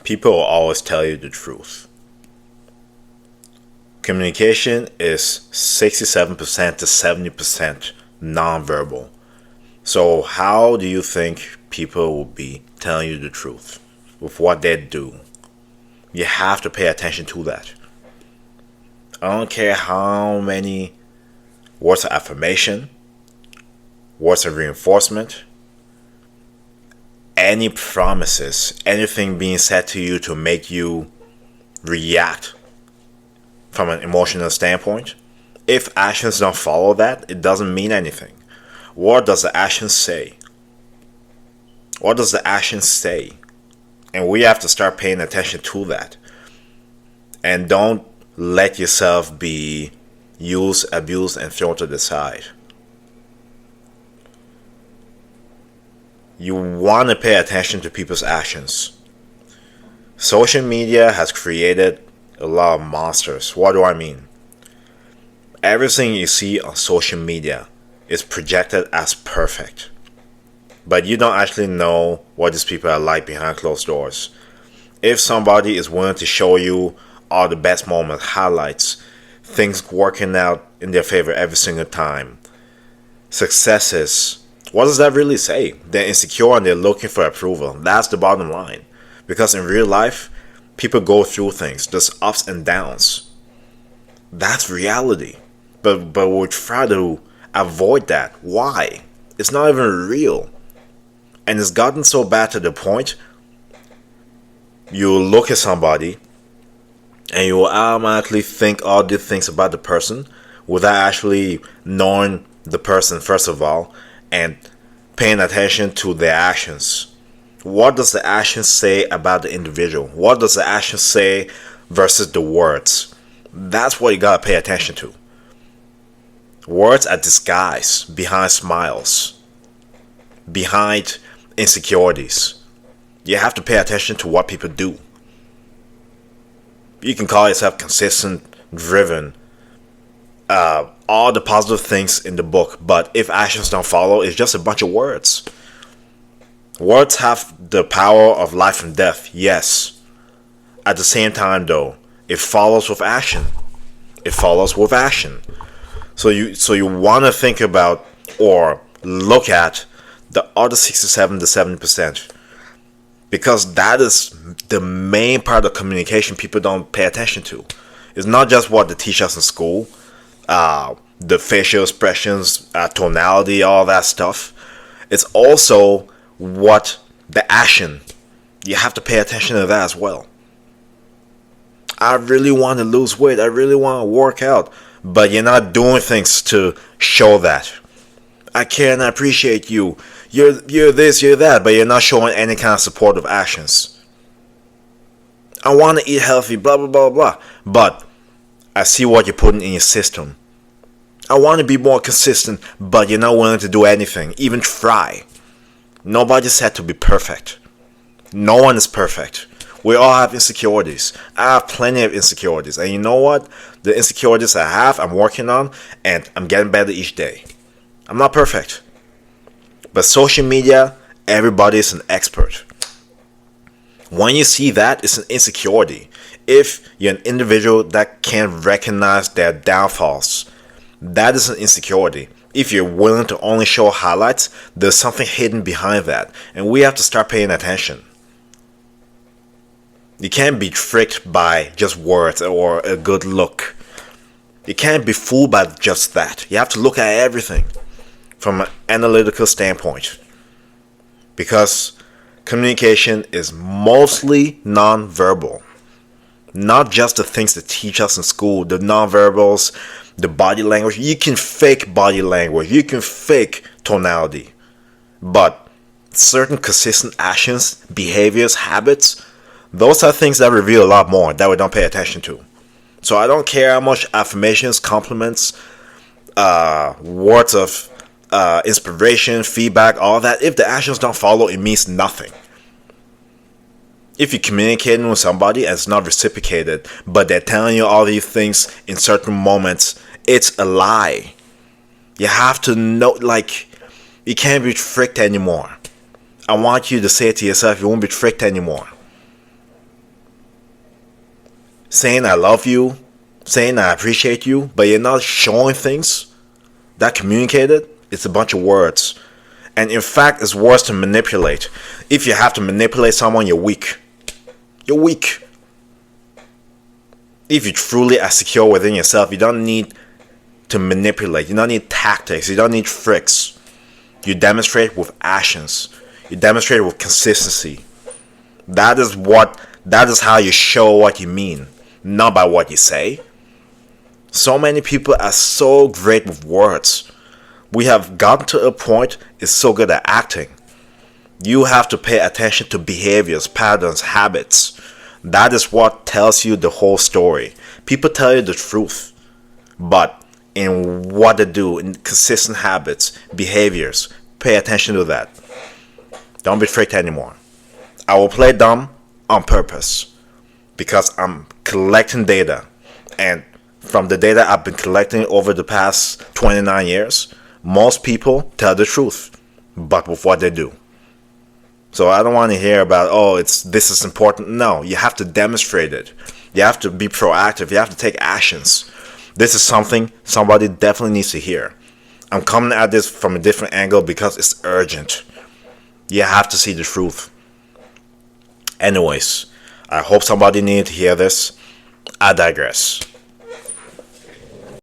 People will always tell you the truth. Communication is 67% to 70% nonverbal. So how do you think people will be telling you the truth with what they do? You have to pay attention to that. I don't care how many words of affirmation, words of reinforcement, any promises, anything being said to you to make you react from an emotional standpoint. If actions don't follow that, it doesn't mean anything. What does the action say? What does the action say? And we have to start paying attention to that. And don't let yourself be used, abused, and thrown to the side. You want to pay attention to people's actions. Social media has created a lot of monsters. What do I mean? Everything you see on social media is projected as perfect. But you don't actually know what these people are like behind closed doors. If somebody is willing to show you all the best moments, highlights, things working out in their favor every single time, successes, what does that really say? They're insecure and they're looking for approval. That's the bottom line. Because in real life, people go through things. There's ups and downs. That's reality. But we try to avoid that. Why? It's not even real. And it's gotten so bad to the point you look at somebody and you will automatically think all these things about the person without actually knowing the person first of all and paying attention to their actions. What does the action say about the individual? What does the action say versus the words? That's what you gotta pay attention to. Words are disguise behind smiles, behind insecurities. You have to pay attention to what people do. You can call yourself consistent, driven, all the positive things in the book, but if actions don't follow, it's just a bunch of words. Words have the power of life and death, yes. At the same time though, it follows with action. It follows with action. So you want to think about or look at the other 67 to 70%. Because that is the main part of communication people don't pay attention to. It's not just what they teach us in school, the facial expressions, tonality, all that stuff. It's also what the action. You have to pay attention to that as well. I really want to lose weight. I really want to work out. But you're not doing things to show that. I care and I appreciate you. You're this, you're that, but you're not showing any kind of supportive actions. I want to eat healthy, blah, blah, blah, blah. But I see what you're putting in your system. I want to be more consistent, but you're not willing to do anything, even try. Nobody's said to be perfect. No one is perfect. We all have insecurities. I have plenty of insecurities. And you know what? The insecurities I have, I'm working on, and I'm getting better each day. I'm not perfect. But social media, everybody is an expert. When you see that, it's an insecurity. If you're an individual that can't recognize their downfalls, that is an insecurity. If you're willing to only show highlights, there's something hidden behind that. And we have to start paying attention. You can't be tricked by just words or a good look. You can't be fooled by just that. You have to look at everything from an analytical standpoint. Because communication is mostly non-verbal. Not just the things that teach us in school, the non-verbals, the body language. You can fake body language. You can fake tonality. But certain consistent actions, behaviors, habits, those are things that reveal a lot more that we don't pay attention to. So I don't care how much affirmations, compliments, words of inspiration, feedback, all that. If the actions don't follow, it means nothing. If you're communicating with somebody and it's not reciprocated, but they're telling you all these things in certain moments, it's a lie. You have to know, you can't be tricked anymore. I want you to say it to yourself, you won't be tricked anymore. saying I love you, saying I appreciate you, but you're not showing things that communicated, it's a bunch of words. And in fact, it's worse to manipulate. If you have to manipulate someone, you're weak. You're weak. If you truly are secure within yourself, you don't need to manipulate. You don't need tactics. You don't need tricks. You demonstrate with actions. You demonstrate with consistency. That is how you show what you mean, not by what you say. So many people are so great with words. We have gotten to a point it's so good at acting. You have to pay attention to behaviors, patterns, habits. That is what tells you the whole story. People tell you the truth, but in what they do, in consistent habits, behaviors, pay attention to that. Don't be tricked anymore. I will play dumb on purpose because I'm collecting data, and from the data I've been collecting over the past 29 years, most people tell the truth, but with what they do. So I don't want to hear about, this is important. No, you have to demonstrate it. You have to be proactive. You have to take actions. This is something somebody definitely needs to hear. I'm coming at this from a different angle because it's urgent. You have to see the truth. Anyways, I hope somebody needed to hear this. I digress.